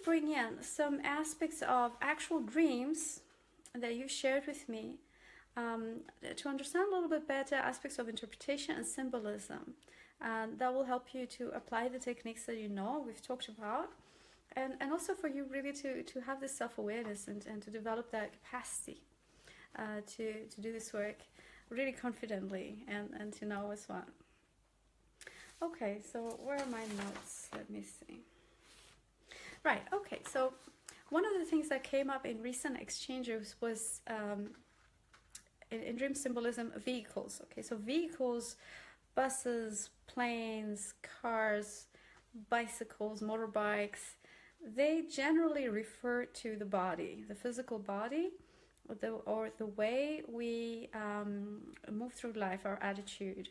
bring in some aspects of actual dreams that you shared with me, to understand a little bit better aspects of interpretation and symbolism. And that will help you to apply the techniques that you know we've talked about, and also for you really to have this self-awareness and to develop that capacity to do this work really confidently and to know what's what. Okay, so where are my notes? Let me see. Right, okay, so one of the things that came up in recent exchanges was in dream symbolism, vehicles. Okay, so vehicles, buses, planes, cars, bicycles, motorbikes, they generally refer to the body, the physical body, or the way we move through life, our attitude.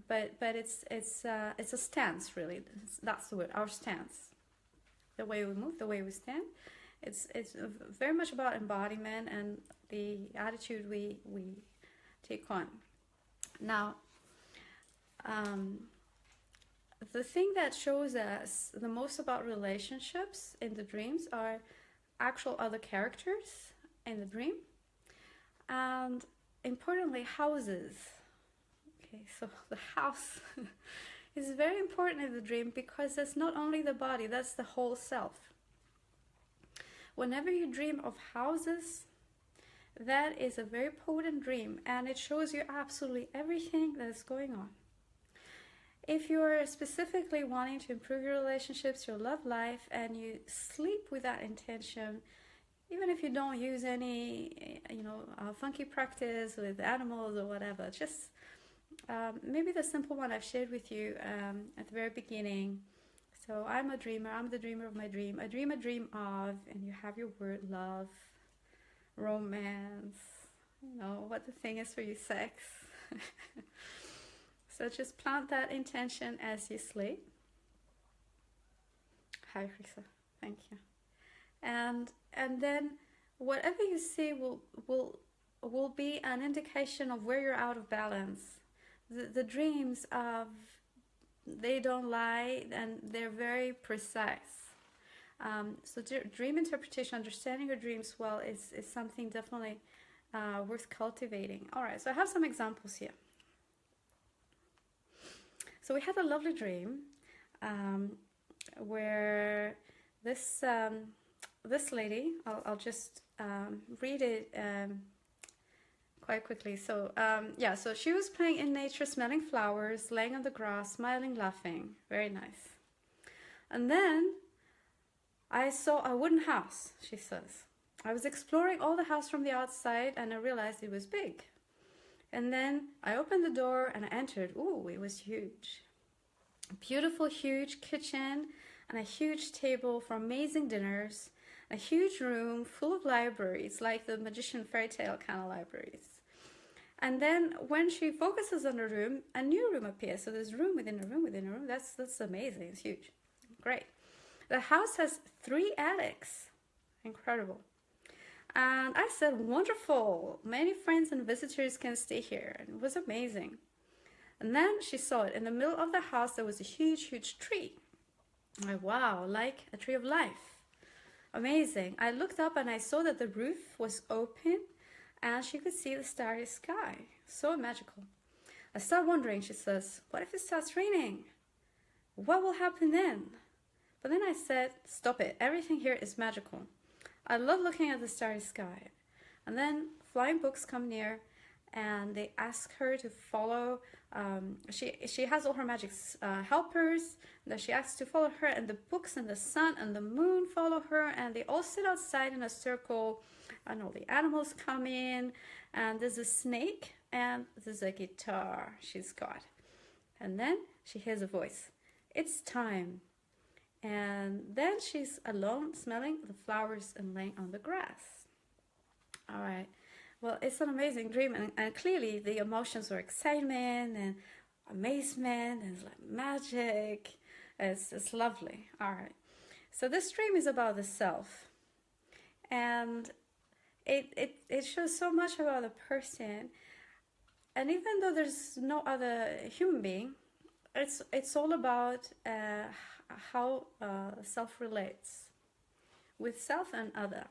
But it's a stance, really. That's the word, our stance. The way we move, the way we stand. It's very much about embodiment and the attitude we take on. Now, the thing that shows us the most about relationships in the dreams are actual other characters in the dream, and importantly, houses. Okay, so the house is very important in the dream because that's not only the body, that's the whole self. Whenever you dream of houses, that is a very potent dream, and it shows you absolutely everything that is going on. If you're specifically wanting to improve your relationships, your love life, and you sleep with that intention, even if you don't use any, funky practice with animals or whatever, just maybe the simple one I've shared with you at the very beginning. So I'm a dreamer, I'm the dreamer of my dream. I dream a dream of, and you have your word love, romance, what the thing is for you, sex. So just plant that intention as you sleep. Hi, Risa. Thank you. And then whatever you see will be an indication of where you're out of balance. The dreams they don't lie, and they're very precise. So dream interpretation, understanding your dreams well, is something definitely worth cultivating. All right, so I have some examples here. So we had a lovely dream where this lady, I'll just read it quite quickly. So so she was playing in nature, smelling flowers, laying on the grass, smiling, laughing. Very nice. And then I saw a wooden house, she says. I was exploring all the house from the outside, and I realized it was big. And then I opened the door and I entered. Ooh, it was huge. A beautiful, huge kitchen and a huge table for amazing dinners. A huge room full of libraries, like the magician fairy tale kind of libraries. And then when she focuses on the room, a new room appears. So there's room within a room within a room. That's amazing. It's huge. Great. The house has 3 attics. Incredible. And I said, wonderful. Many friends and visitors can stay here. And it was amazing. And then she saw it. In the middle of the house, there was a huge, huge tree. I'm like, wow, like a tree of life. Amazing. I looked up and I saw that the roof was open and she could see the starry sky. So magical. I started wondering, she says, what if it starts raining? What will happen then? But then I said, stop it. Everything here is magical. I love looking at the starry sky. And then flying books come near and they ask her to follow. She has all her magic helpers that she asks to follow her, and the books and the sun and the moon follow her, and they all sit outside in a circle, and all the animals come in, and there's a snake and there's a guitar she's got. And then she hears a voice. It's time. And then she's alone, smelling the flowers and laying on the grass. All right. Well, it's an amazing dream, and clearly the emotions were excitement and amazement, and it's like magic. It's lovely. All right. So this dream is about the self, and it shows so much about the person. And even though there's no other human being, it's all about how self relates. with self and other.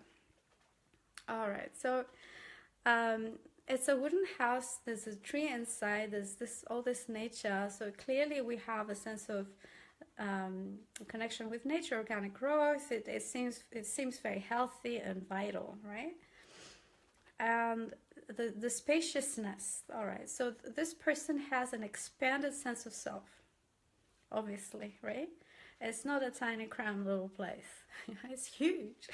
All right, so it's a wooden house. There's a tree inside. There's all this nature. So clearly we have a sense of connection with nature, organic growth. It seems very healthy and vital, right? And the spaciousness. All right, so this person has an expanded sense of self, obviously, right? It's not a tiny cramped little place. It's huge.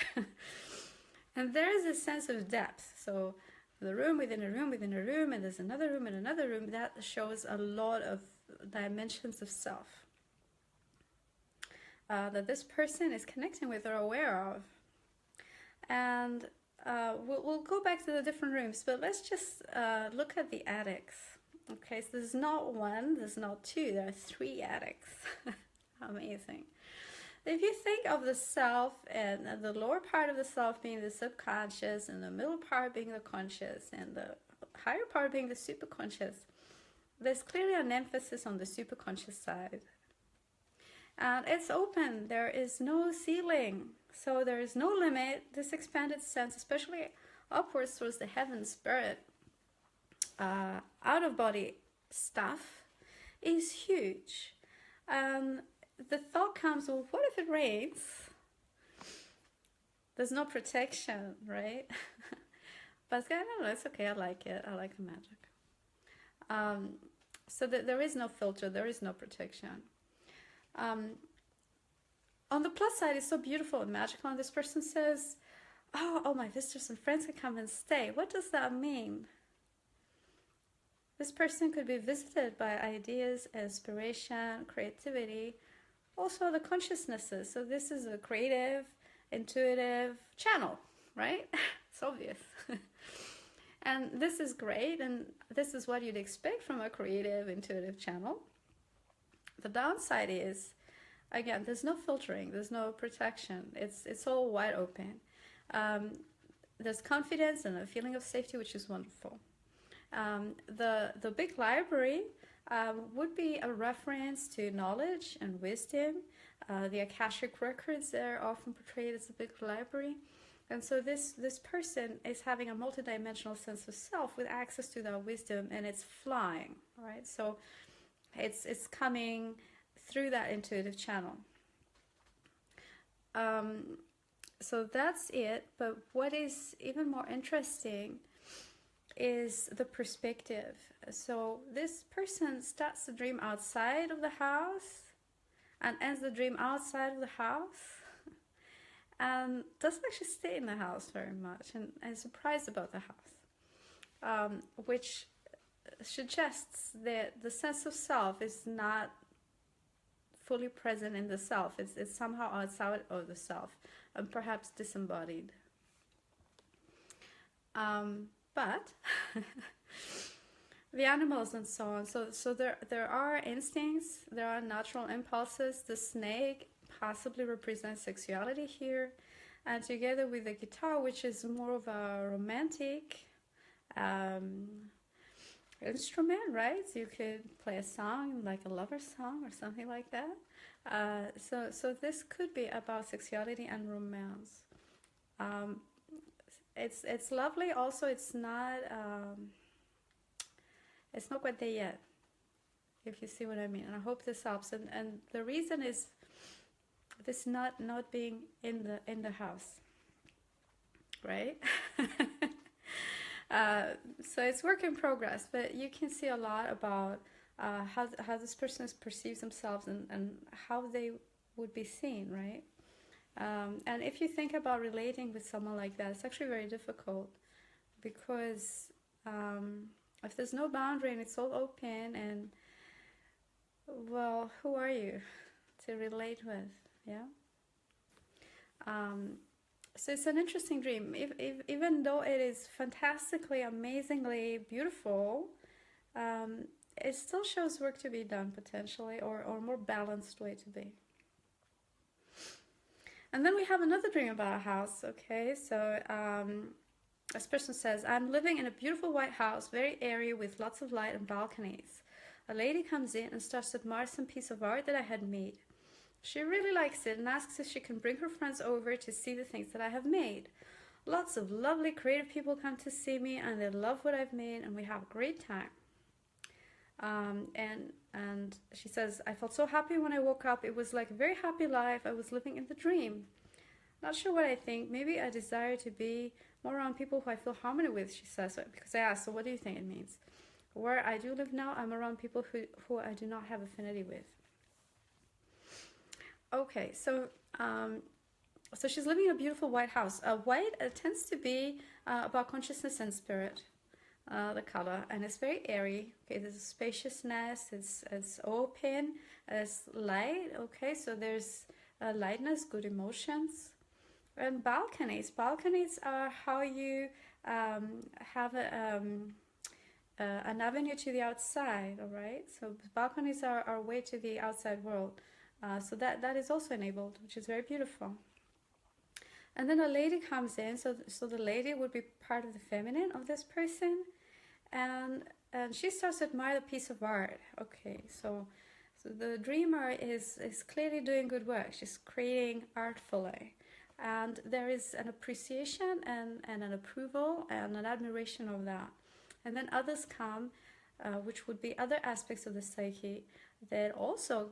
And there is a sense of depth. So the room within a room within a room, and there's another room and another room, that shows a lot of dimensions of self that this person is connecting with or aware of. And we'll go back to the different rooms, but let's just look at the attics. Okay, so there's not one, there's not two, there are 3 attics. Amazing. If you think of the self and the lower part of the self being the subconscious, and the middle part being the conscious, and the higher part being the superconscious, there's clearly an emphasis on the superconscious side. And it's open, there is no ceiling, so there is no limit. This expanded sense, especially upwards towards the heaven spirit, out of body stuff, is huge. The thought comes, well, what if it rains? There's no protection, right? But I don't know, it's okay, I like it. I like the magic. So there is no filter, there is no protection. On the plus side, it's so beautiful and magical, and this person says, oh, my visitors and friends can come and stay. What does that mean? This person could be visited by ideas, inspiration, creativity, also the consciousnesses. So this is a creative, intuitive channel, right? It's obvious. And this is great, and this is what you'd expect from a creative, intuitive channel. The downside is, again, there's no filtering, there's no protection. It's all wide open. There's confidence and a feeling of safety, which is wonderful. The big library would be a reference to knowledge and wisdom. The Akashic records are often portrayed as a big library. And so this person is having a multidimensional sense of self with access to that wisdom, and it's flying, right? So it's coming through that intuitive channel. So that's it. But what is even more interesting is the perspective. So this person starts the dream outside of the house and ends the dream outside of the house, and doesn't actually stay in the house very much, and is surprised about the house, which suggests that the sense of self is not fully present in the self. It's somehow outside of the self, and perhaps disembodied. But the animals and so on. So there are instincts, there are natural impulses. The snake possibly represents sexuality here, and together with the guitar, which is more of a romantic instrument, right? So you could play a song like a lover song or something like that. So this could be about sexuality and romance. It's lovely. Also, it's not quite there yet, if you see what I mean. And I hope this helps. And the reason is this not being in the house, right? So it's work in progress, but you can see a lot about how this person perceives themselves and how they would be seen, right? And if you think about relating with someone like that, it's actually very difficult, because if there's no boundary and it's all open, and, well, who are you to relate with? Yeah. So it's an interesting dream. Even though it is fantastically, amazingly beautiful, it still shows work to be done, potentially, or a more balanced way to be. And then we have another dream about a house, okay? So this person says, I'm living in a beautiful white house, very airy, with lots of light and balconies. A lady comes in and starts to admire some piece of art that I had made. She really likes it and asks if she can bring her friends over to see the things that I have made. Lots of lovely creative people come to see me and they love what I've made and we have a great time. And she says, I felt so happy when I woke up. It was like a very happy life. I was living in the dream. Not sure what I think. Maybe I desire to be more around people who I feel harmony with, she says. Because I asked, so what do you think it means? Where I do live now, I'm around people who I do not have affinity with. Okay, so she's living in a beautiful white house. White tends to be about consciousness and spirit. The color, and it's very airy. Okay, there's a spaciousness. It's open. It's light. Okay, so there's lightness, good emotions, and balconies. Balconies are how you have an avenue to the outside. All right, so balconies are our way to the outside world. So that is also enabled, which is very beautiful. And then a lady comes in. So the lady would be part of the feminine of this person. And she starts to admire the piece of art. Okay, so the dreamer is clearly doing good work. She's creating artfully. And there is an appreciation and an approval and an admiration of that. And then others come, which would be other aspects of the psyche that also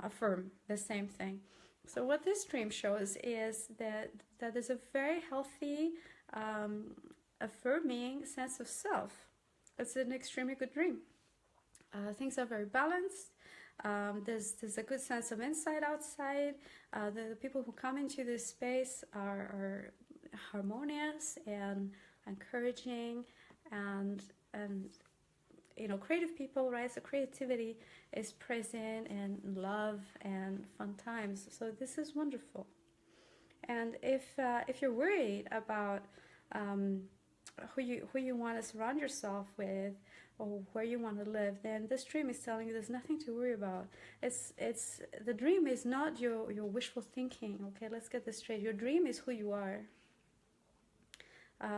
affirm the same thing. So what this dream shows is that there's a very healthy affirming sense of self. It's an extremely good dream. Things are very balanced. There's a good sense of inside, outside. The people who come into this space are harmonious and encouraging and creative people, right? So creativity is present and love and fun times. So this is wonderful. And if you're worried about who you want to surround yourself with or where you want to live, then this dream is telling you there's nothing to worry about. It's the dream is not your wishful thinking. Okay, let's get this straight. Your dream is who you are.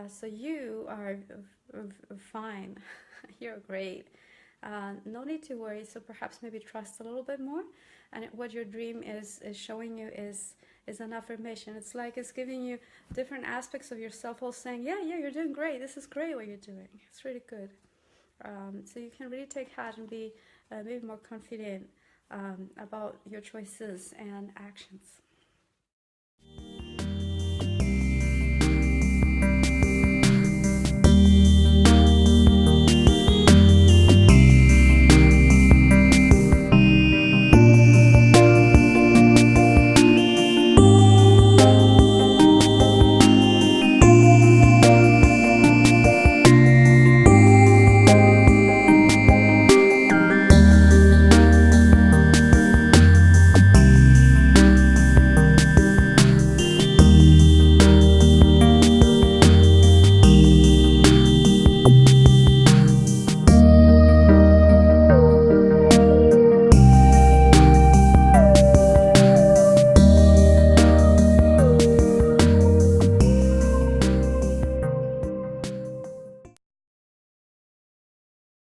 So you are fine. You're great. No need to worry. So perhaps maybe trust a little bit more. And what your dream is showing you is an affirmation. It's like it's giving you different aspects of yourself, all saying, yeah, you're doing great. This is great what you're doing. It's really good. So you can really take heart and be maybe more confident about your choices and actions.